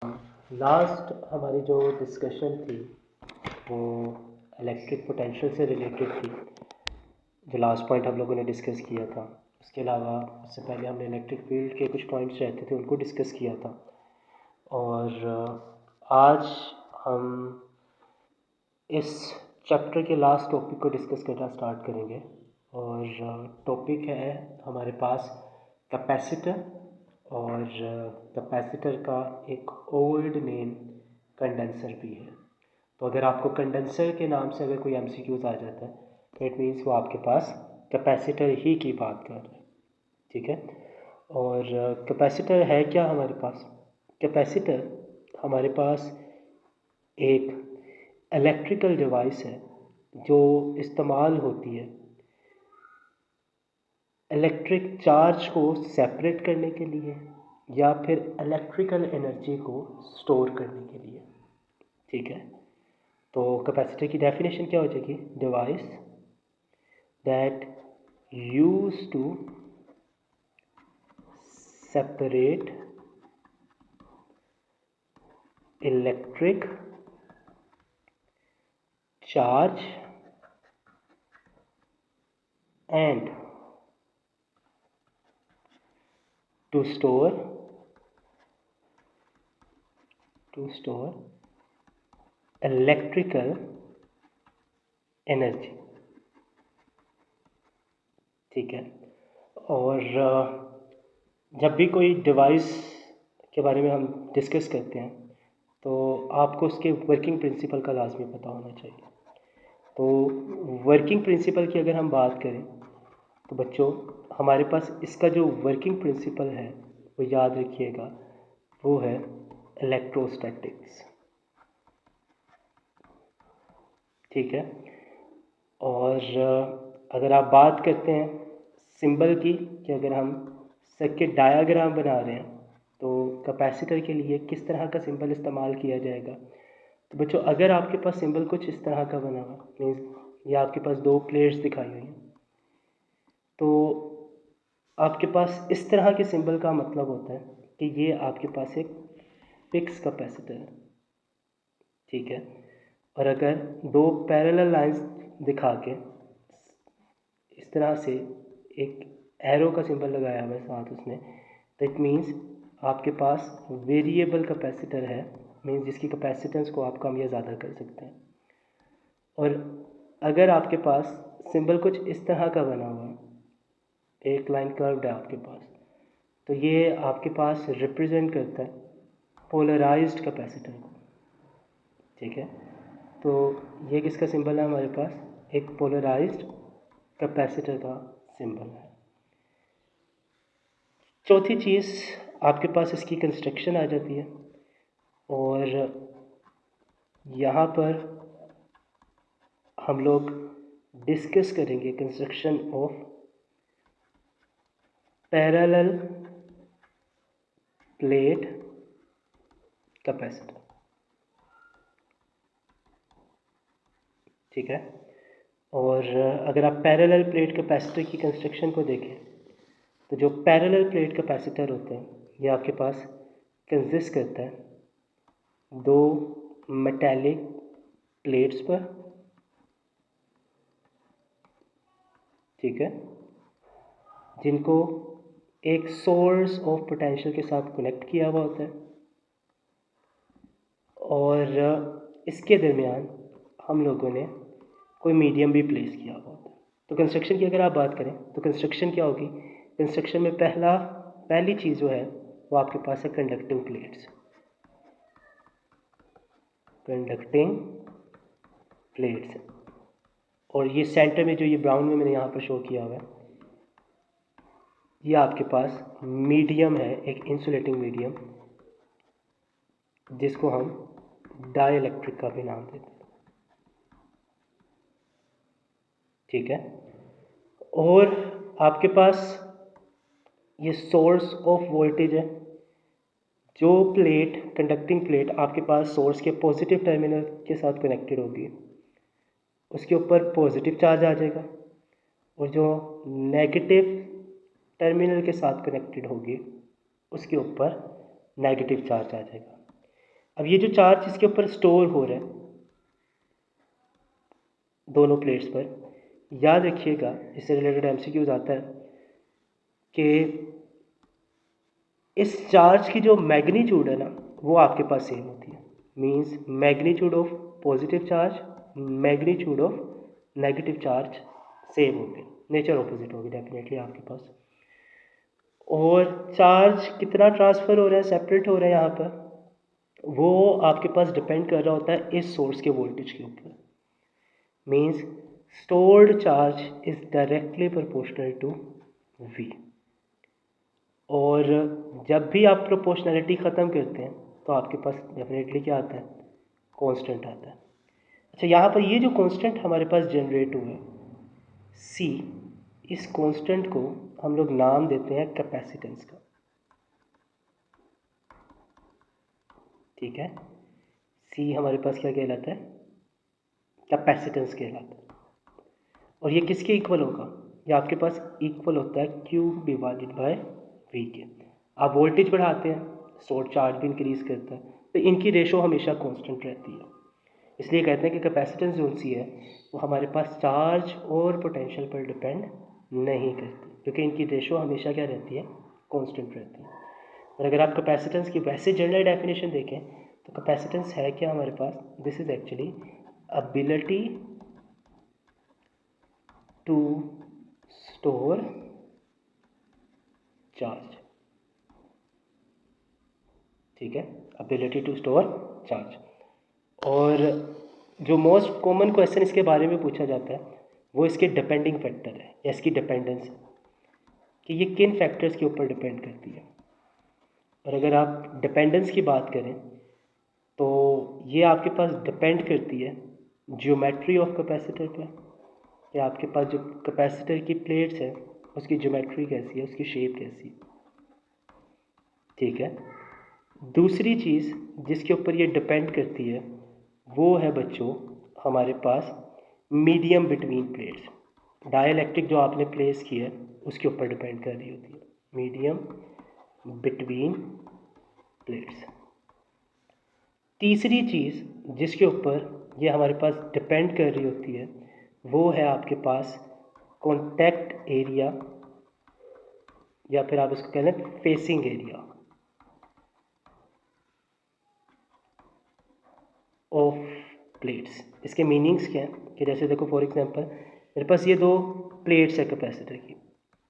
Last हमारी जो discussion थी वो इलेक्ट्रिक पोटेंशियल से रिलेटेड थी। जो लास्ट पॉइंट हम लोगों ने डिस्कस किया था, उसके अलावा उससे पहले हमने इलेक्ट्रिक फील्ड के कुछ पॉइंट्स रहते थे उनको डिस्कस किया था। और आज हम इस चैप्टर के लास्ट टॉपिक को डिस्कस करना स्टार्ट करेंगे। और टॉपिक है हमारे पास कैपेसिटर, और कैपेसिटर का एक ओल्ड नेम कंडेंसर भी है। तो अगर आपको कंडेंसर के नाम से अगर कोई एमसीक्यूज आ जाता है तो इट मीन्स वो आपके पास कैपेसिटर ही की बात कर रहे हैं, ठीक है। और कैपेसिटर है क्या हमारे पास? कैपेसिटर हमारे पास एक इलेक्ट्रिकल डिवाइस है जो इस्तेमाल होती है इलेक्ट्रिक चार्ज को सेपरेट करने के लिए या फिर इलेक्ट्रिकल एनर्जी को स्टोर करने के लिए, ठीक है। तो कैपेसिटर की डेफिनेशन क्या हो जाएगी? Device that use to separate electric charge and to store electrical energy, ठीक है। और जब भी कोई डिवाइस के बारे में हम डिस्कस करते हैं तो आपको उसके वर्किंग प्रिंसिपल का लाजमी पता होना चाहिए। तो वर्किंग प्रिंसिपल की अगर हम बात करें तो बच्चों हमारे पास इसका जो वर्किंग प्रिंसिपल है वो याद रखिएगा, वो है इलेक्ट्रोस्टैटिक्स, ठीक है। और अगर आप बात करते हैं सिंबल की कि अगर हम सर्किट डायग्राम बना रहे हैं तो कैपेसिटर के लिए किस तरह का सिंबल इस्तेमाल किया जाएगा। तो बच्चों अगर आपके पास सिंबल कुछ इस तरह का बना हुआ मीन्स ये आपके पास दो प्लेट्स दिखाई हुई हैं, तो आपके पास इस तरह के सिंबल का मतलब होता है कि ये आपके पास एक फिक्स कैपेसिटर है, ठीक है। और अगर दो पैरेलल लाइंस दिखा के इस तरह से एक एरो का सिंबल लगाया हुआ है साथ उसमें, तो इट मीन्स आपके पास वेरिएबल कैपेसिटर है, मीन्स जिसकी कैपेसिटेंस को आप कम या ज़्यादा कर सकते हैं। और अगर आपके पास सिंबल कुछ इस तरह का बना हुआ है, एक लाइन कर्व्ड है आपके पास, तो ये आपके पास रिप्रेजेंट करता है पोलराइज्ड कैपेसिटर को, ठीक है। तो ये किसका सिंबल है हमारे पास? एक पोलराइज्ड कैपेसिटर का सिंबल है। चौथी चीज़ आपके पास इसकी कंस्ट्रक्शन आ जाती है, और यहाँ पर हम लोग डिस्कस करेंगे construction of parallel plate capacitor, ठीक है। और अगर आप पैरेलल प्लेट कैपेसिटर की कंस्ट्रक्शन को देखें तो जो पैरेलल प्लेट कैपेसिटर होते हैं ये आपके पास कंसिस्ट करता है दो मेटेलिक प्लेट्स पर, ठीक है, जिनको एक सोर्स ऑफ पोटेंशियल के साथ कनेक्ट किया हुआ होता है, और इसके दरमियान हम लोगों ने कोई मीडियम भी प्लेस किया हुआ होता है। तो कंस्ट्रक्शन की अगर आप बात करें तो कंस्ट्रक्शन क्या होगी? कंस्ट्रक्शन में पहली चीज़ जो है वो आपके पास है कंडक्टिंग प्लेट्स। और ये सेंटर में जो ये ब्राउन में मैंने यहाँ पर शो किया हुआ है, ये आपके पास मीडियम है, एक इंसुलेटिंग मीडियम, जिसको हम डाइलेक्ट्रिक का भी नाम देते हैं, ठीक है। और आपके पास ये सोर्स ऑफ वोल्टेज है। जो प्लेट कंडक्टिंग प्लेट आपके पास सोर्स के पॉजिटिव टर्मिनल के साथ कनेक्टेड होगी उसके ऊपर पॉजिटिव चार्ज आ जाएगा, और जो नेगेटिव टर्मिनल के साथ कनेक्टेड होगी उसके ऊपर नेगेटिव चार्ज आ जाएगा। अब ये जो चार्ज इसके ऊपर स्टोर हो रहा है दोनों प्लेट्स पर, याद रखिएगा इससे रिलेटेड एमसीक्यूज आता है कि इस चार्ज की जो मैग्नीट्यूड है ना वो आपके पास सेम होती है। Means magnitude of positive charge, magnitude of negative charge same होंगे, नेचर ऑपोजिट होगी डेफिनेटली आपके पास। और चार्ज कितना ट्रांसफ़र हो रहा है, सेपरेट हो रहा है यहाँ पर, वो आपके पास डिपेंड कर रहा होता है इस सोर्स के वोल्टेज के ऊपर। Means stored charge is directly proportional to V। और जब भी आप प्रोपोर्शनैलिटी ख़त्म करते हैं तो आपके पास डेफिनेटली क्या आता है, कांस्टेंट आता है। अच्छा, यहाँ पर ये जो कांस्टेंट हमारे पास जनरेट हुआ है C, इस कांस्टेंट को हम लोग नाम देते हैं कैपेसिटेंस का। ठीक है, C हमारे पास क्या कहलाता है, कैपेसिटेंस कहलाता है। और ये किसके इक्वल होगा, ये आपके पास इक्वल होता है Q डिवाइडेड बाय V के। आप वोल्टेज बढ़ाते हैं, स्टोर्ड चार्ज भी इंक्रीज़ करता है, तो इनकी रेशो हमेशा कांस्टेंट रहती है। इसलिए कहते हैं कि कैपेसिटेंस जो सी है वो हमारे पास चार्ज और पोटेंशियल पर डिपेंड नहीं करती, क्योंकि इनकी रेशो हमेशा क्या रहती है, कांस्टेंट रहती है। और अगर आप कैपेसिटेंस की वैसे जनरल डेफिनेशन देखें तो कैपेसिटेंस है क्या हमारे पास, this is actually ability to store charge. ठीक है, एबिलिटी टू स्टोर चार्ज। और जो मोस्ट कॉमन क्वेश्चन इसके बारे में पूछा जाता है वो इसके डिपेंडिंग फैक्टर है या इसकी डिपेंडेंस है कि ये किन फैक्टर्स के ऊपर डिपेंड करती है। और अगर आप डिपेंडेंस की बात करें तो ये आपके पास डिपेंड करती है ज्योमेट्री ऑफ कैपेसिटर पर, या आपके पास जो कैपेसिटर की प्लेट्स है उसकी ज्योमेट्री कैसी है, उसकी शेप कैसी है। ठीक है, दूसरी चीज़ जिसके ऊपर ये डिपेंड करती है वो है बच्चों हमारे पास मीडियम बिटवीन प्लेट्स। डाइलेक्ट्रिक जो आपने प्लेस की है उसके ऊपर डिपेंड कर रही होती है, मीडियम बिटवीन प्लेट्स। तीसरी चीज़ जिसके ऊपर ये हमारे पास डिपेंड कर रही होती है वो है आपके पास कॉन्टैक्ट एरिया, या फिर आप इसको कह लें फेसिंग एरिया ऑफ प्लेट्स। इसके मीनिंग्स क्या हैं कि जैसे देखो फॉर एग्जांपल मेरे पास ये दो प्लेट्स है कैपेसिटर की,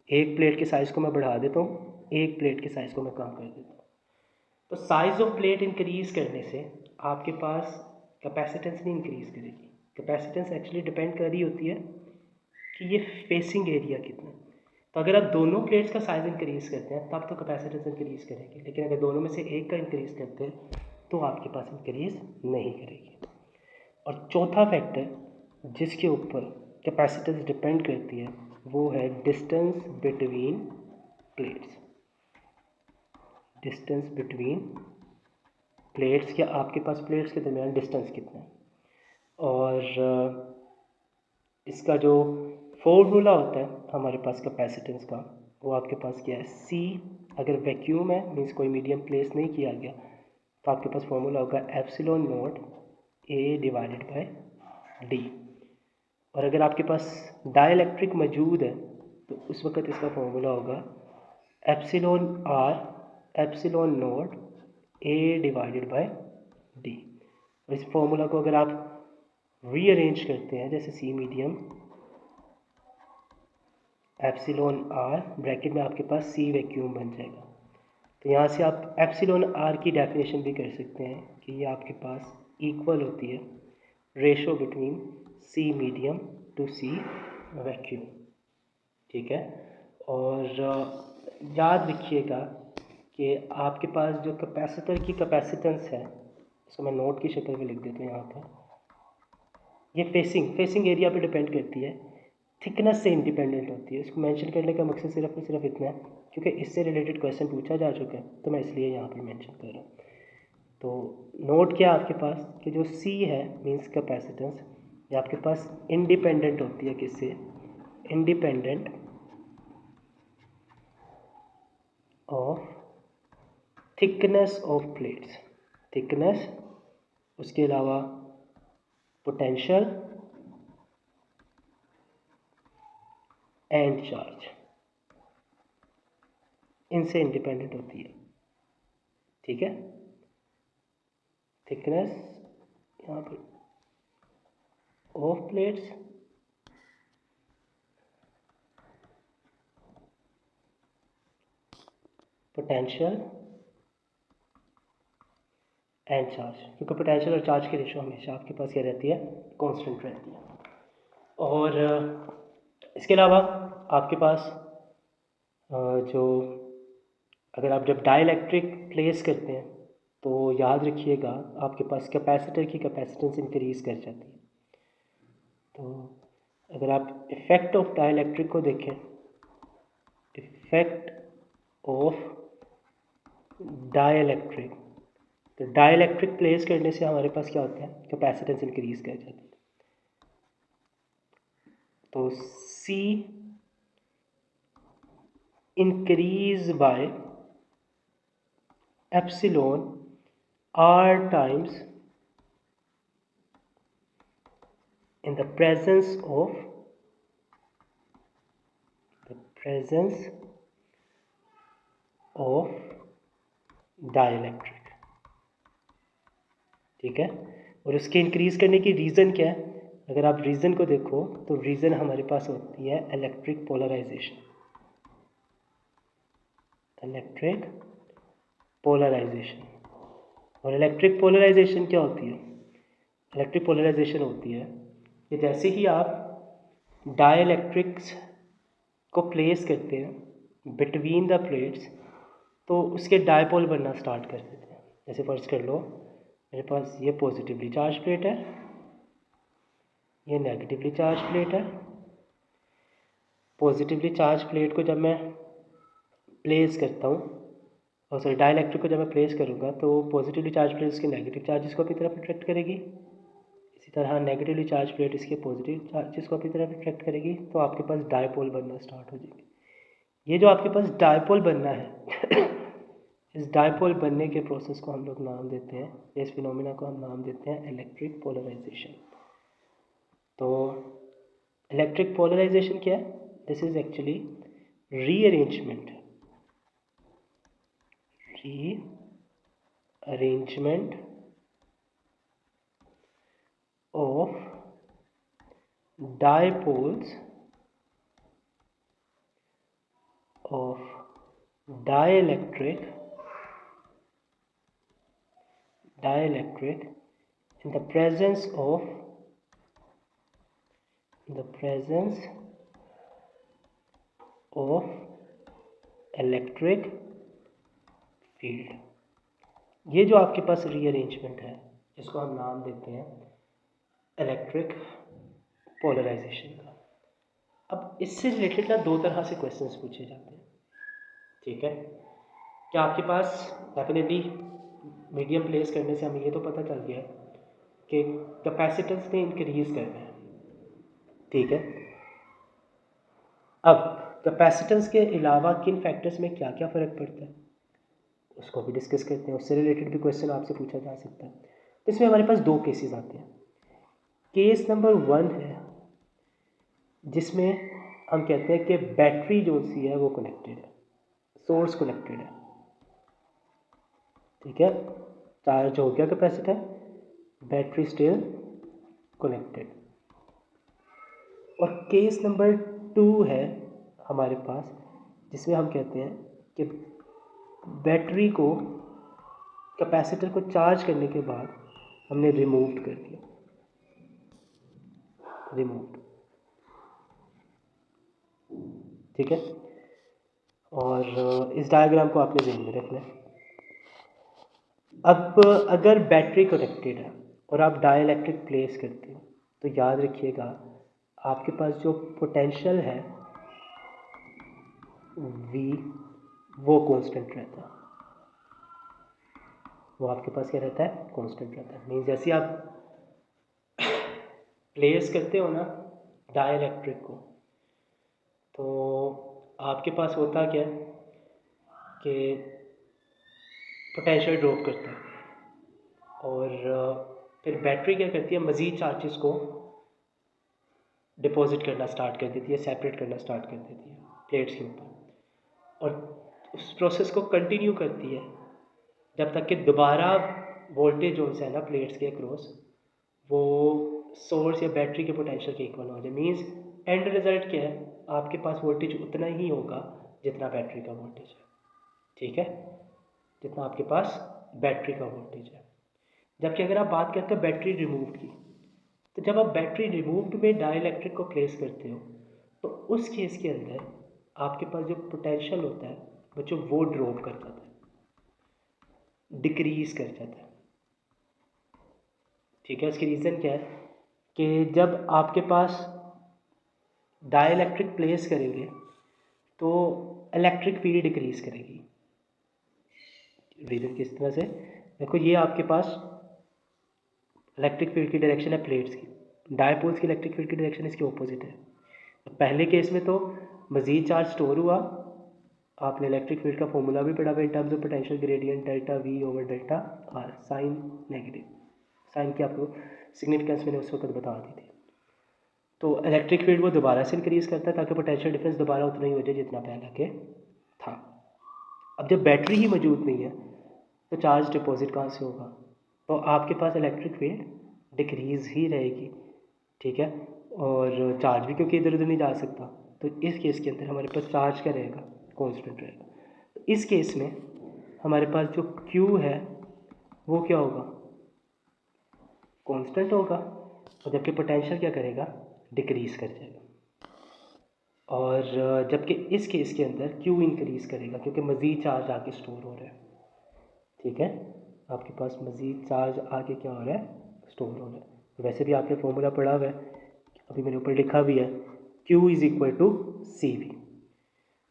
एक प्लेट के साइज़ को मैं बढ़ा देता हूँ, एक प्लेट के साइज़ को मैं कम कर देता हूँ। तो साइज़ ऑफ प्लेट इंक्रीज़ करने से आपके पास कैपेसिटेंस नहीं इंक्रीज़ करेगी। कैपेसिटेंस एक्चुअली डिपेंड कर रही होती है कि ये फेसिंग एरिया कितना है। तो अगर आप दोनों प्लेट्स का साइज़ इंक्रीज़ करते हैं तब तो कैपेसिटेंस इंक्रीज़ करेगी, लेकिन अगर दोनों में से एक का इंक्रीज़ करते हैं तो आपके पास इंक्रीज़ नहीं करेगी। और चौथा फैक्टर जिसके ऊपर कैपेसिटेंस डिपेंड करती है वो है distance between plates. Distance between plates, क्या आपके पास प्लेट्स के दरमियान डिस्टेंस कितना है। और इसका जो फॉर्मूला होता है हमारे पास कैपेसिटेंस का वो आपके पास क्या है, सी। अगर वैक्यूम है मीन्स कोई मीडियम प्लेस नहीं किया गया तो आपके पास फॉर्मूला होगा epsilon naught A divided by D. और अगर आपके पास डाइलेक्ट्रिक मौजूद है तो उस वक्त इसका फॉर्मूला होगा epsilon R epsilon naught A divided by D. और इस फॉर्मूला को अगर आप रीअरेंज करते हैं जैसे सी मीडियम एप्सिलॉन आर ब्रैकेट में आपके पास सी वैक्यूम बन जाएगा। तो यहाँ से आप एप्सिलॉन आर की डेफिनेशन भी कर सकते हैं कि ये आपके पास इक्वल होती है ratio between C medium to C vacuum. ठीक है, और याद रखिएगा कि आपके पास जो कैपेसिटर की कैपेसिटेंस है इसको मैं नोट की शक्ल में लिख देता हूँ यहाँ पर, ये फेसिंग एरिया पे डिपेंड करती है, थिकनेस से इंडिपेंडेंट होती है। इसको मेंशन करने का मकसद सिर्फ और सिर्फ इतना है क्योंकि इससे रिलेटेड क्वेश्चन पूछा जा चुका है तो मैं इसलिए यहाँ पर मेंशन कर रहा हूँ। तो नोट किया आपके पास कि जो सी है मींस कैपेसिटेंस, ये आपके पास इंडिपेंडेंट होती है किससे, independent of thickness of plates. Thickness, उसके अलावा पोटेंशियल एंड चार्ज, इनसे इंडिपेंडेंट होती है। ठीक है, थिकनेस यहाँ पर of plates, potential and charge, क्योंकि पोटेंशियल और चार्ज की रेशो हमेशा आपके पास क्या रहती है, कांस्टेंट रहती है। और इसके अलावा आपके पास जो अगर आप जब डाइलेक्ट्रिक प्लेस करते हैं तो याद रखिएगा आपके पास कैपेसिटर की कैपेसिटेंस इंक्रीज कर जाती है। तो अगर आप इफ़ेक्ट ऑफ डाइलेक्ट्रिक को देखें, इफ़ेक्ट ऑफ डाइलेक्ट्रिक, तो डाइलेक्ट्रिक प्लेस करने से हमारे पास क्या होता है, कैपेसिटेंस इंक्रीज कर जाती है। तो C increase by epsilon R times in the presence of dielectric. ठीक है, और उसके इंक्रीज करने की रीज़न क्या है, अगर आप रीज़न को देखो तो रीज़न हमारे पास होती है इलेक्ट्रिक पोलराइजेशन। इलेक्ट्रिक पोलराइजेशन, और इलेक्ट्रिक पोलराइजेशन क्या होती है, इलेक्ट्रिक पोलराइजेशन होती है कि जैसे ही आप डाइलेक्ट्रिक्स को प्लेस करते हैं बिटवीन द प्लेट्स तो उसके डायपोल बनना स्टार्ट कर देते हैं। जैसे फर्ज कर लो मेरे पास ये पॉजिटिवली चार्ज प्लेट है, ये नेगेटिवली चार्ज प्लेट है। पॉजिटिवली चार्ज प्लेट को जब मैं प्लेस करता हूँ, और सॉरी डाइलेक्ट्रिक को जब मैं प्लेस करूँगा तो पॉजिटिवली चार्ज प्लेट उसके नेगेटिव चार्जेस को अपनी तरफ अट्रैक्ट करेगी, इसी तरह नेगेटिवली चार्ज प्लेट इसके पॉजिटिव चार्जेस को अपनी तरफ अट्रैक्ट करेगी, तो आपके पास डायपोल बनना स्टार्ट हो जाएगी। ये जो आपके पास डायपोल बनना है इस डायपोल बनने के प्रोसेस को हम लोग नाम देते हैं, इस फिनोमिना को हम नाम देते हैं इलेक्ट्रिक पोलराइजेशन। तो इलेक्ट्रिक पोलराइजेशन क्या है, this is actually rearrangement of dipoles of dielectric in the presence of electric field. ये जो आपके पास रीअरेंजमेंट है इसको हम नाम देते हैं इलेक्ट्रिक पोलराइजेशन का। अब इससे रिलेटेड ना दो तरह से क्वेश्चंस पूछे जाते हैं। ठीक है, क्या आपके पास डेफिनेटली मीडियम प्लेस करने से हमें ये तो पता चल गया कि कैपेसिटेंस ने इंक्रीज करना है। ठीक है, अब कैपेसिटेंस के अलावा किन फैक्टर्स में क्या क्या फ़र्क पड़ता है उसको भी डिस्कस करते हैं, उससे रिलेटेड भी क्वेश्चन आपसे पूछा जा सकता है। तो इसमें हमारे पास दो केसेस आते हैं। केस नंबर 1 है जिसमें हम कहते हैं कि बैटरी जो सी है वो कनेक्टेड है, सोर्स कनेक्टेड है। ठीक है, चार्ज हो गया कैपेसिटर, बैटरी स्टिल कनेक्टेड। और केस नंबर 2 है हमारे पास जिसमें हम कहते हैं कि बैटरी को कैपेसिटर को चार्ज करने के बाद हमने रिमूव कर दिया, रिमूव। ठीक है, और इस डायग्राम को आपने ध्यान में रखना है। अब अगर बैटरी कनेक्टेड है और आप डाइलेक्ट्रिक प्लेस करते हो तो याद रखिएगा आपके पास जो पोटेंशियल है V वो कांस्टेंट रहता है, वो आपके पास क्या रहता है, कांस्टेंट रहता है। मीन्स जैसे आप प्लेस करते हो ना डाइलेक्ट्रिक को तो आपके पास होता क्या है कि पोटेंशियल ड्रॉप करता है। और फिर बैटरी क्या करती है, मज़ीद चार्जेस को डिपॉजिट करना स्टार्ट कर देती है, सेपरेट करना स्टार्ट कर देती है प्लेट्स के ऊपर, और उस प्रोसेस को कंटिन्यू करती है जब तक कि दोबारा वोल्टेज जो है ना प्लेट्स के अक्रॉस वो सोर्स या बैटरी के पोटेंशियल के इक्वल हो जाए। मीन्स एंड रिजल्ट क्या है, आपके पास वोल्टेज उतना ही होगा जितना बैटरी का वोल्टेज है, ठीक है, जितना आपके पास बैटरी का वोल्टेज है। जबकि अगर आप बात करते हो बैटरी रिमूव की, तो जब आप बैटरी रिमूव्ड में डाइलेक्ट्रिक को प्लेस करते हो तो उस केस के अंदर आपके पास जो पोटेंशियल होता है बच्चों वो ड्रॉप कर जाता है, डिक्रीज कर जाता है, ठीक है। उसकी रीज़न क्या है कि जब आपके पास डाइलेक्ट्रिक प्लेस करेंगे तो इलेक्ट्रिक फील्ड डिक्रीज करेगी। रीज़न किस तरह से, देखो ये आपके पास इलेक्ट्रिक फील्ड की डायरेक्शन है प्लेट्स की, डायपोल्स की इलेक्ट्रिक फील्ड की डायरेक्शन इसके ऑपोजिट है। पहले केस में तो मज़ीद चार्ज स्टोर हुआ, आपने इलेक्ट्रिक फील्ड का फॉर्मूला भी पढ़ा हुआ in terms of potential gradient delta V over delta R, sign negative, sign की आपको सिग्निफिकेंस मैंने उस वक्त बता दी थी। तो इलेक्ट्रिक फील्ड वो दोबारा से इंक्रीज़ करता है ताकि पोटेंशियल डिफरेंस दोबारा उतना ही हो जाए जितना पहले के था। अब जब बैटरी ही मौजूद नहीं है तो चार्ज डिपॉजिट कहाँ से होगा, तो आपके पास इलेक्ट्रिक फील्ड डिक्रीज़ ही रहेगी, ठीक है, और चार्ज भी क्योंकि इधर उधर नहीं जा सकता, तो इस केस के अंदर हमारे पास चार्ज क्या रहेगा, कांस्टेंट रहेगा। तो इस केस में हमारे पास जो Q है वो क्या होगा, कांस्टेंट होगा, और जबकि पोटेंशियल क्या करेगा, डिक्रीज़ कर जाएगा। और जबकि इस केस के अंदर Q इंक्रीज़ करेगा क्योंकि मज़ीद चार्ज आके स्टोर हो रहा है, ठीक है, आपके पास मज़ीद चार्ज आके क्या हो रहा है, स्टोर हो रहा है। तो वैसे भी आपने फॉर्मूला पढ़ा हुआ है, अभी मेरे ऊपर लिखा भी है, Q is equal to C V.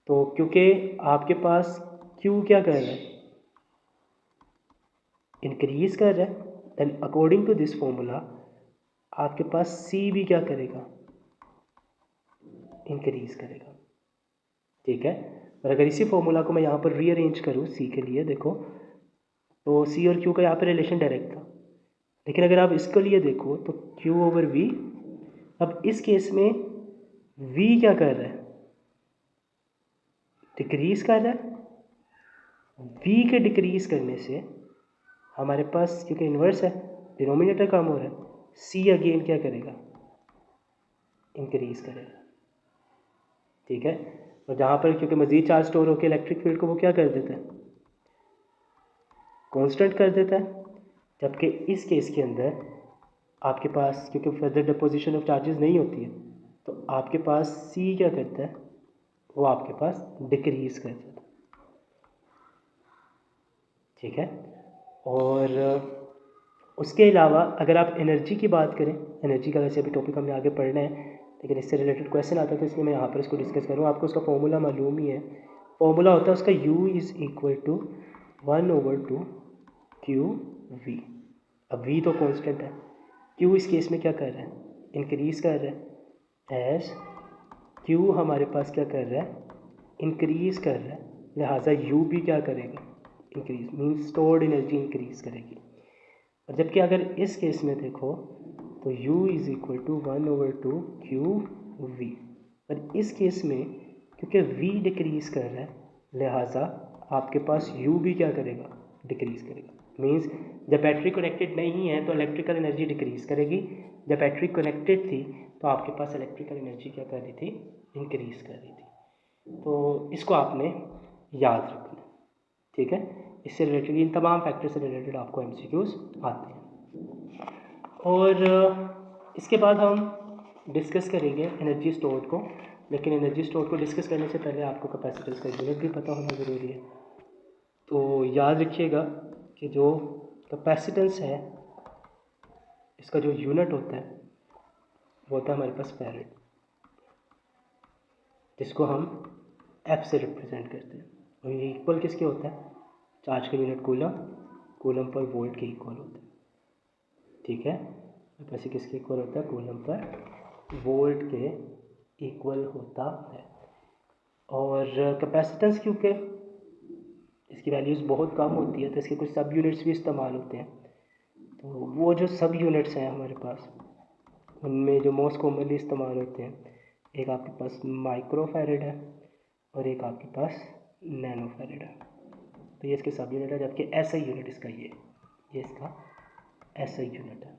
तो क्योंकि आपके पास Q क्या कर रहा है, इंक्रीज़ कर रहा है, then according to this formula आपके पास सी भी क्या करेगा, इंक्रीज़ करेगा, ठीक है। और अगर इसी फॉर्मूला को मैं यहाँ पर रीअरेंज करूँ सी के लिए, देखो तो सी और क्यू का यहाँ पर रिलेशन डायरेक्ट था, लेकिन अगर आप इसके लिए देखो तो क्यू ओवर वी, अब इस केस में वी क्या कर रहा है, डिक्रीज़ कर रहा है। वी के डिक्रीज़ करने से हमारे पास क्योंकि इन्वर्स है, डिनोमिनेटर कम हो रहा है, सी अगेन क्या करेगा, इंक्रीज़ करेगा, ठीक है। और जहाँ पर क्योंकि मज़ीद चार्ज स्टोर होकर इलेक्ट्रिक फील्ड को वो क्या कर देता है, कांस्टेंट कर देता है। जबकि इस केस के अंदर आपके पास क्योंकि फर्दर डिपोजिशन ऑफ चार्जेस नहीं होती है तो आपके पास सी क्या करता है, वो आपके पास डिक्रीज़ कर देता है, ठीक है। और उसके अलावा अगर आप एनर्जी की बात करें, एनर्जी का वैसे अभी टॉपिक हमने आगे पढ़ना है लेकिन इससे रिलेटेड क्वेश्चन आता है तो इसलिए मैं यहाँ पर इसको डिस्कस करूँ। आपको उसका फॉर्मूला मालूम ही है, फॉर्मूला होता है उसका U is equal to 1/2 Q V. अब V तो कांस्टेंट है, Q इस केस में क्या कर रहा है, इंक्रीज़ कर रहा है, एज Q हमारे पास क्या कर रहा है, इंक्रीज़ कर रहा है, लिहाजा U भी क्या करेगा, increase, means stored energy increase करेगी। और जबकि अगर इस केस में देखो तो U is equal to 1/2 Q V, और इस केस में क्योंकि V डिक्रीज़ कर रहा है लिहाजा आपके पास U भी क्या करेगा, डिक्रीज़ करेगा। मीन्स जब बैटरी कनेक्टेड नहीं है तो इलेक्ट्रिकल एनर्जी डिक्रीज़ करेगी, जब बैटरी कनेक्टेड थी तो आपके पास इलेक्ट्रिकल एनर्जी क्या कर रही थी, इंक्रीज़ कर रही थी। तो इसको आपने याद रखना, ठीक है। इससे रिलेटेड इन तमाम फैक्टर से रिलेटेड आपको MCQs आते हैं। और इसके बाद हम डिस्कस करेंगे एनर्जी स्टोर्ड को, लेकिन एनर्जी स्टोर्ड को डिस्कस करने से पहले आपको कैपेसिटेंस का यूनिट भी पता होना ज़रूरी है। तो याद रखिएगा कि जो कैपेसिटेंस है इसका जो यूनिट होता है वो होता है हमारे पास फैरेड, जिसको हम F से रिप्रेजेंट करते हैं। और ये इक्वल किसके होता है, चार्ज का unit coulomb, coulomb per volt के इक्वल होता है, ठीक है। वैसे किसके इक्वल होता है, कूलम पर वोल्ट के इक्वल होता है। और कैपेसिटेंस क्योंकि इसकी वैल्यूज़ बहुत कम होती है तो इसके कुछ सब यूनिट्स भी इस्तेमाल होते हैं, तो वो जो सब यूनिट्स हैं हमारे पास, उनमें जो मोस्ट कॉमनली इस्तेमाल होते हैं, एक आपके पास माइक्रो फैरेड है और एक आपके पास नैनो फैरेड है। तो ये इसके सब यूनिट है, जबकि एसआई यूनिट इसका ये इसका एसआई यूनिट है।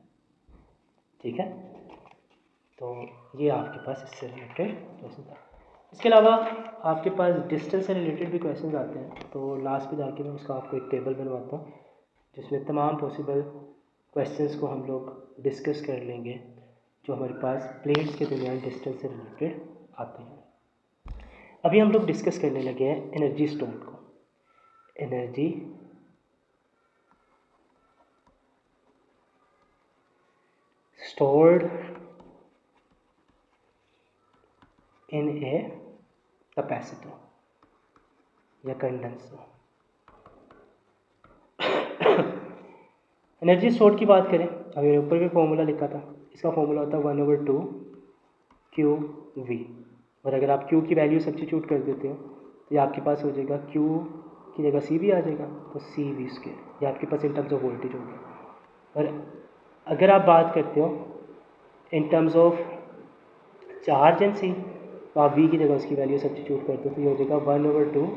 ठीक है, तो ये आपके पास इससे रिलेटेड क्वेश्चन था। इसके अलावा आपके पास डिस्टेंस से रिलेटेड भी क्वेश्चन आते हैं, तो लास्ट पे जाके मैं उसका आपको एक टेबल बनवाता हूँ जिसमें तमाम पॉसिबल क्वेश्चंस को हम लोग डिस्कस कर लेंगे जो हमारे पास प्लेट्स के दरमियान डिस्टेंस से रिलेटेड आते हैं। अभी हम लोग डिस्कस करने लगे हैं एनर्जी स्टोर को। Energy stored in a capacitor या कंडेंसर। एनर्जी स्टोर की बात करें, अभी मैंने ऊपर भी फॉर्मूला लिखा था, इसका फॉर्मूला होता है 1/2 QV, और अगर आप Q की वैल्यू सब्स्टिट्यूट कर देते हो तो ये आपके पास हो जाएगा Q की जगह C भी आ जाएगा, तो CV², ये आपके पास इन टर्म्स ऑफ वोल्टेज होगा। और अगर आप बात करते हो in terms of charge and C, तो आप V की जगह उसकी वैल्यू सब्स्टिट्यूट करते हो तो ये हो जाएगा 1/2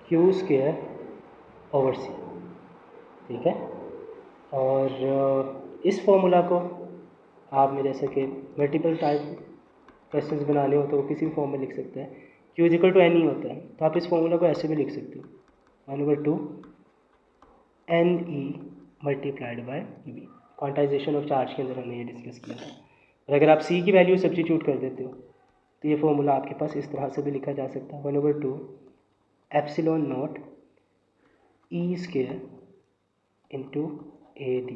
Q²/C। ठीक है, और इस फॉर्मूला को आपने जैसे कि मल्टीपल टाइप क्वेश्चंस बनाने हो तो वो किसी भी फॉर्म में लिख सकते हैं। Q = NE होता है, तो आप इस फॉर्मूला को ऐसे भी लिख सकते हो 1/2 NE × V। Quantization of charge के अंदर हमने ये डिस्कस किया था। और अगर आप C की वैल्यू सब्स्टिट्यूट कर देते हो तो ये फॉर्मूला आपके पास इस तरह से भी लिखा जा सकता है 1/2 ε0 E² × AD।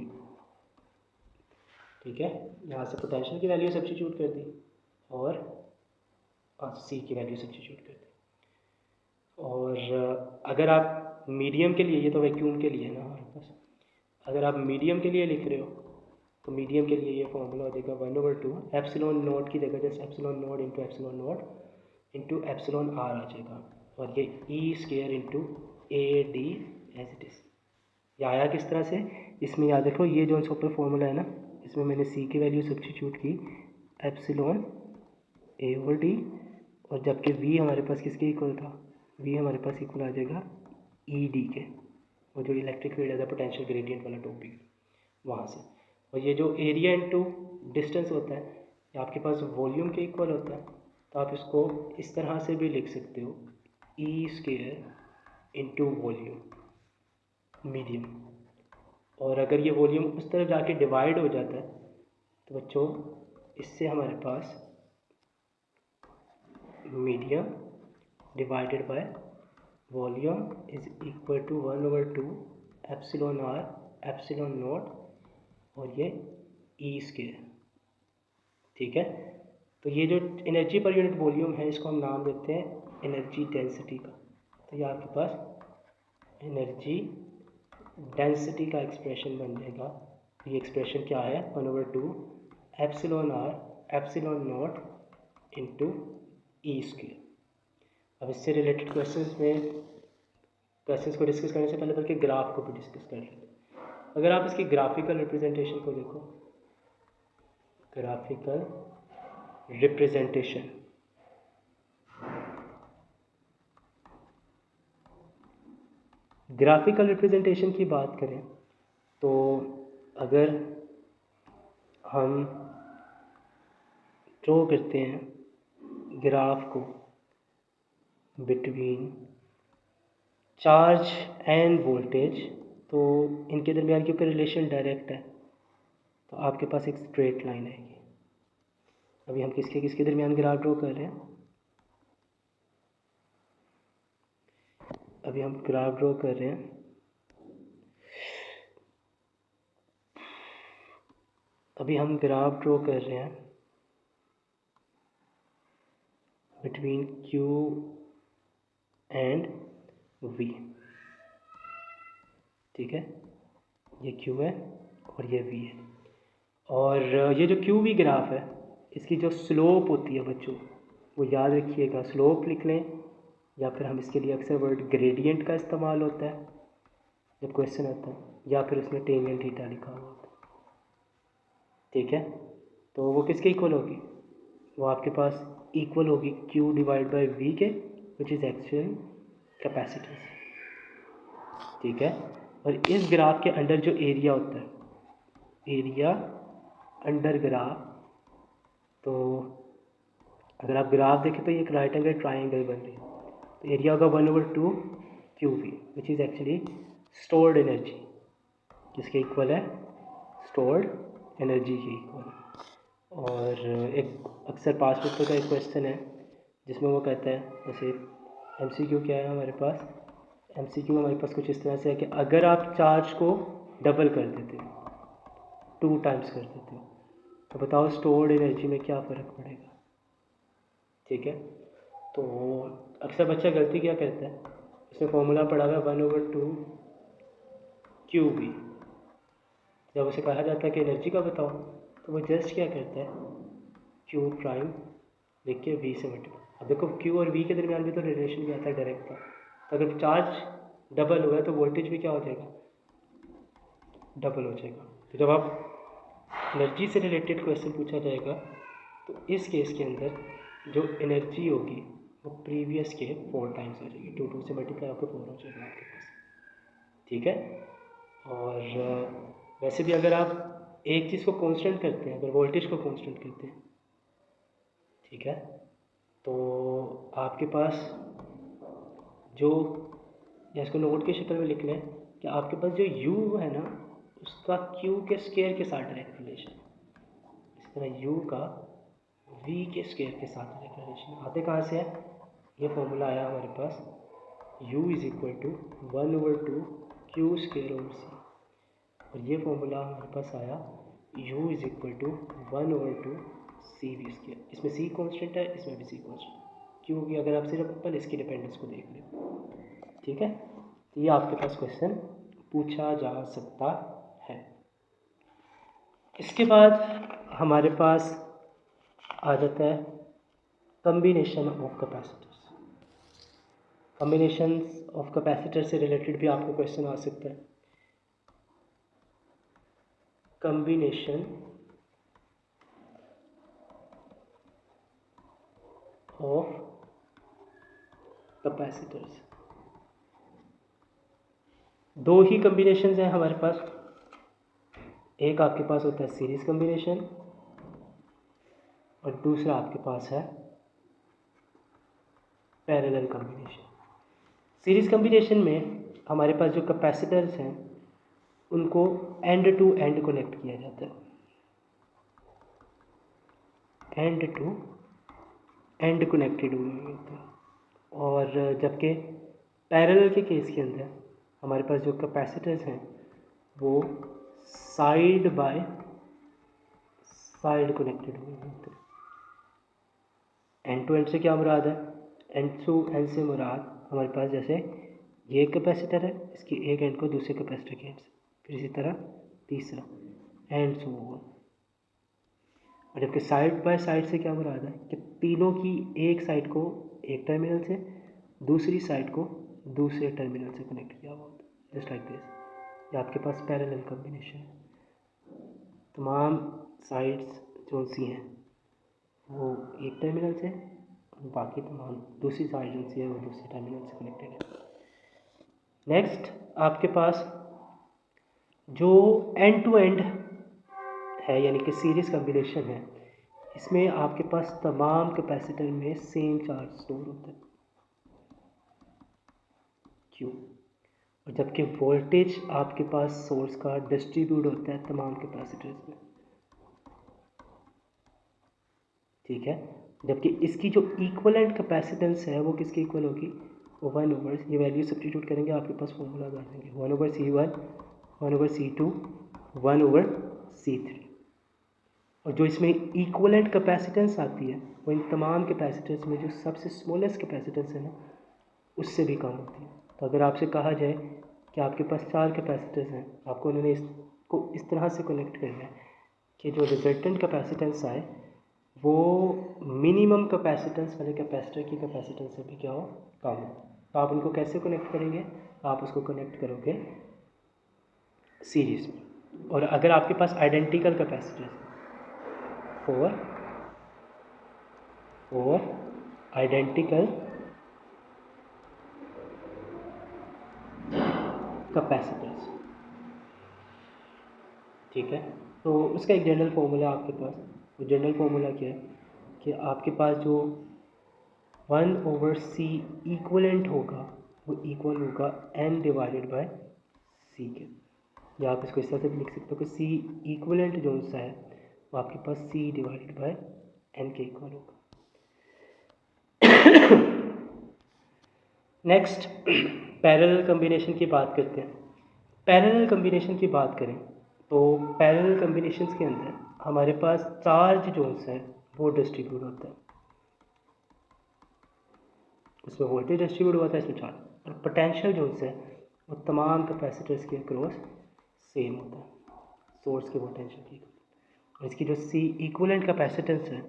ठीक है, यहाँ से पोटेंशियल की वैल्यू सब्स्टिट्यूट कर दी और C की वैल्यू सब्स्टिट्यूट कर दी। और अगर आप मीडियम के लिए, ये तो वैक्यूम के लिए है ना हमारे पास, अगर आप मीडियम के लिए लिख रहे हो तो मीडियम के लिए ये फॉर्मूला हो जाएगा 1/2 ε0 की जगह जस्ट ε0 × ε0 × εr आ जाएगा, और ये E² × AD as it is. ये आया किस तरह से, इसमें याद रखो ये जो सा ऊपर फॉर्मूला है ना, इसमें मैंने C की वैल्यू सब्स्टिट्यूट की ε/A/D, और जबकि V हमारे पास किसके इक्वल था, V हमारे पास इक्वल आ जाएगा ED के, वो जो electric field as a potential gradient वाला टॉपिक वहाँ से। और ये जो एरिया इनटू डिस्टेंस होता है ये आपके पास वॉल्यूम के इक्वल होता है, तो आप इसको इस तरह से भी लिख सकते हो E² × वॉल्यूम मीडियम। और अगर ये वॉल्यूम उस तरफ जाके डिवाइड हो जाता है तो बच्चों इससे हमारे पास medium divided by volume is equal to 1/2 ε/r ε0 और ये E²। ठीक है, तो ये जो एनर्जी पर यूनिट वॉल्यूम है इसको हम नाम देते हैं एनर्जी डेंसिटी का। तो ये आपके पास एनर्जी डेंसिटी का एक्सप्रेशन बन जाएगा। ये एक्सप्रेशन क्या है, 1/2 ε/r ε0 × E²। अब इससे रिलेटेड क्वेश्चंस को डिस्कस करने से पहले बल्कि ग्राफ को भी डिस्कस कर लेते हैं। अगर आप इसकी ग्राफिकल रिप्रेजेंटेशन को देखो, ग्राफिकल रिप्रेजेंटेशन, ग्राफिकल रिप्रेजेंटेशन की बात करें तो अगर हम ड्रॉ करते हैं ग्राफ को बिटवीन चार्ज एंड वोल्टेज, तो इनके दरमियान क्योंकि रिलेशन डायरेक्ट है तो आपके पास एक स्ट्रेट लाइन आएगी। अभी हम किसके दरमियान ग्राफ ड्रॉ कर रहे हैं, अभी हम ग्राफ ड्रॉ कर रहे हैं बिटवीन Q एंड V। ठीक है, ये Q है और ये V है, और ये जो QV ग्राफ है इसकी जो स्लोप होती है बच्चों वो याद रखिएगा, स्लोप लिख लें, या फिर हम इसके लिए अक्सर वर्ड ग्रेडियंट का इस्तेमाल होता है जब क्वेश्चन आता है। या फिर उसमें टेंजेंट थीटा लिखा हुआ होता है। ठीक है, तो वो किसके इक्वल होगी? वो आपके पास इक्वल होगी Q डिवाइड बाई V के, विच इज़ एक्चुअल कैपेसिटेंस। ठीक है, और इस ग्राफ के अंडर जो एरिया होता है, एरिया अंडर ग्राफ, तो अगर आप ग्राफ देखें तो ये एक राइट एंगल ट्राइंगल बन रही है, तो एरिया होगा 1/2 QV, which is actually stored energy, जिसके इक्वल है स्टोर्ड एनर्जी के इक्वल। और एक अक्सर पास पेपर का एक क्वेश्चन है जिसमें वो कहता है, जैसे MCQ क्या है हमारे पास, MCQ हमारे पास कुछ इस तरह से है कि अगर आप चार्ज को डबल कर देते हो, 2 टाइम्स कर देते हो, तो बताओ स्टोर्ड एनर्जी में क्या फ़र्क पड़ेगा। ठीक है, तो अक्सर बच्चा गलती क्या करता है, उसमें फॉर्मूला पड़ा हुआ है 1/2 QV। जब उसे कहा जाता है कि एनर्जी का बताओ, तो वो जस्ट क्या करता है, Q प्राइम लिख के V से मल्टीप्लाई। अब देखो Q और V के दरमियान भी तो रिलेशन भी आता है डायरेक्ट का, तो अगर चार्ज डबल हुआ है तो वोल्टेज भी क्या हो जाएगा, डबल हो जाएगा। तो जब आप एनर्जी से रिलेटेड क्वेश्चन पूछा जाएगा तो इस केस के अंदर जो एनर्जी होगी वो प्रीवियस के 4 टाइम्स हो जाएगी, 2 से मल्टीप्लाई होकर 4 हो जाएगा आपके पास। ठीक है, और वैसे भी अगर आप एक चीज़ को कांस्टेंट करते हैं, अगर वोल्टेज को कांस्टेंट करते हैं, ठीक है, तो आपके पास जो, या इसको नोट की शक्ल में लिख लें कि आपके पास जो U है ना, उसका Q के स्क्वायर के साथ डायरेक्ट रिलेशन, इस तरह U का V के स्क्वायर के साथ डायरेक्ट रिलेशन। आते कहाँ से है, ये फॉर्मूला आया हमारे पास, U is equal to 1/2 Q square over C, और ये फॉर्मूला हमारे पास आया U is equal to 1/2 CV square. इसमें C कांस्टेंट है, इसमें भी C कांस्टेंट, क्योंकि अगर आप सिर्फ पल इसकी डिपेंडेंस को देख लें। ठीक है, तो ये आपके पास क्वेश्चन पूछा जा सकता है। इसके बाद हमारे पास आ जाता है combination of capacitors. Combination of capacitor से रिलेटेड भी आपको क्वेश्चन आ सकता है। कम्बिनेशन ऑफ कैपेसिटर्स, दो ही कम्बिनेशन हैं हमारे पास, एक आपके पास होता है सीरीज कम्बिनेशन और दूसरा आपके पास है पैरेलल कम्बिनेशन। सीरीज कम्बिनेशन में हमारे पास जो कैपेसिटर्स हैं उनको एंड टू एंड कनेक्ट किया जाता है, एंड टू एंड कनेक्टेड हुए होते हैं। और जबकि पैरेलल के केस के अंदर हमारे पास जो कैपेसिटर्स हैं वो साइड बाय साइड कनेक्टेड हुए होते हैं। एंड टू एंड से क्या मुराद है, एंड टू एंड से मुराद हमारे पास जैसे ये एक कैपेसिटर है, इसकी एक एंड को दूसरे कैपेसिटर के एंड से, फिर इसी तरह तीसरा एंड सो ऑन। और जबकि साइड बाय साइड से क्या मुराद है कि तीनों की एक साइड को एक टर्मिनल से दूसरी साइड को दूसरे टर्मिनल से कनेक्ट किया हुआ होता है, जस्ट लाइक दिस। ये आपके पास पैरेलल कॉम्बिनेशन है, तमाम साइड्स जो सी हैं वो एक टर्मिनल से, बाकी तमाम दूसरी साइड जो सी है वो दूसरे टर्मिनल से कनेक्टेड है। नेक्स्ट आपके पास जो एंड टू एंड है यानी कि सीरीज कॉम्बिनेशन है, इसमें आपके पास तमाम कैपेसिटर में सेम चार्ज स्टोर होता है, क्यों, और जबकि वोल्टेज आपके पास सोर्स का डिस्ट्रीब्यूट होता है तमाम कैपेसिटर्स में। ठीक है, जबकि इसकी जो इक्वलेंट कैपेसिटेंस है वो किसके इक्वल होगी, वो 1/, ये वैल्यू सब्स्टिट्यूट करेंगे आपके पास फॉर्मूला आ जाएंगे 1/C1, 1/C2, 1/C3। और जो इसमें इक्वलेंट कैपेसिटेंस आती है वो इन तमाम कैपेसिटर्स में जो सबसे स्मॉलेस्ट कैपेसिटेंस है ना उससे भी कम होती है। तो अगर आपसे कहा जाए कि आपके पास 4 कैपेसिटर्स हैं, आपको उन्होंने इसको इस तरह से कनेक्ट करना है कि जो रिजल्टेंट कैपेसिटेंस आए वो मिनिमम कैपेसिटेंस वाले कैपेसिटर की कैपेसिटेंस से भी क्या हो, कम हो। तो आप उनको कैसे कनेक्ट करेंगे, आप उसको कनेक्ट करोगे सीरीज में। और अगर आपके पास आइडेंटिकल कैपेसिटर और आइडेंटिकल कैपेसिटर्स, ठीक है, तो उसका एक जनरल फॉर्मूला आपके पास, वो जनरल फॉर्मूला क्या है कि आपके पास जो 1/c इक्वलेंट होगा वो इक्वल होगा n डिवाइडेड बाय c के, या आप इसको इस तरह से भी लिख सकते हो कि c इक्वलेंट जो सा है वो आपके पास c डिवाइडेड बाय n के इक्वल होगा। नेक्स्ट पैरेलल कम्बिनेशन की बात करते हैं। पैरेलल कम्बिनेशन की बात करें तो पैरेलल कम्बिनेशंस के अंदर हमारे पास चार्ज जो है वो डिस्ट्रीब्यूट होता है, उसमें वोल्टेज डिस्ट्रीब्यूट होता है, इसमें चार्ज, और पोटेंशियल जो है वो तमाम कैपेसिटर्स के अक्रॉस सेम होता है, सोर्स के पोटेंशियल की। और इसकी जो सी इक्वलेंट कैपेसिटेंस है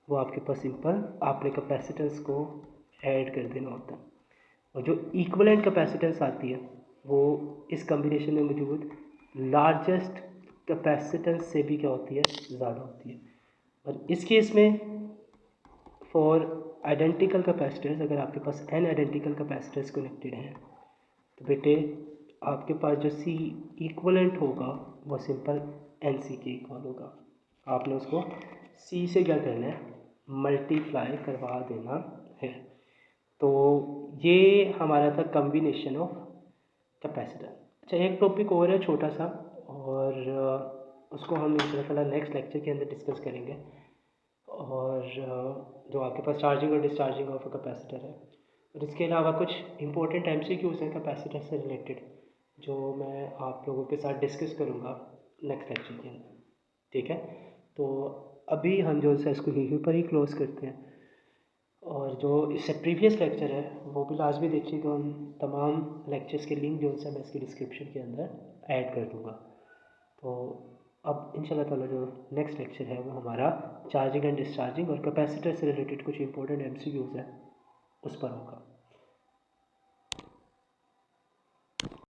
वो आपके पास सिंपल आपने कैपेसिटेंस को ऐड कर देना होता है, और जो इक्वलेंट कैपेसिटेंस आती है वो इस कम्बिनेशन में मौजूद लार्जेस्ट कैपेसिटेंस से भी क्या होती है, ज़्यादा होती है। और इस केस में फॉर आइडेंटिकल कैपेसिटर्स, अगर आपके पास n आइडेंटिकल कैपेसिटर्स कनेक्टेड हैं तो बेटे आपके पास जो C इक्वलेंट होगा वो सिंपल NC के इक्वल होगा। आपने उसको C से क्या करना है, मल्टीप्लाई करवा देना है। तो ये हमारा था कम्बिनेशन ऑफ कैपेसिटर। अच्छा, एक टॉपिक और है छोटा सा, और उसको हम इंशाल्लाह नेक्स्ट लेक्चर के अंदर डिस्कस करेंगे, और जो आपके पास चार्जिंग और डिस्चार्जिंग ऑफ कैपेसिटर है। और इसके अलावा कुछ इंपॉर्टेंट MCQs हैं कैपेसिटर से रिलेटेड जो मैं आप लोगों के साथ डिस्कस करूँगा नेक्स्ट लेक्चर के अंदर, ठीक है। तो अभी हम जो है इसको यहीं पर ही क्लोज़ करते हैं, और जो इससे प्रीवियस लेक्चर है वो भी लाजमी देखिएगा। उन तमाम लेक्चर्स के लिंक जो है मैं इसके डिस्क्रिप्शन के अंदर ऐड कर दूँगा। तो अब इंशाल्लाह ताला जो नेक्स्ट लेक्चर है वो हमारा चार्जिंग एंड डिस्चार्जिंग और कैपेसिटर से रिलेटेड कुछ इंपॉर्टेंट MCQs है उस पर होगा।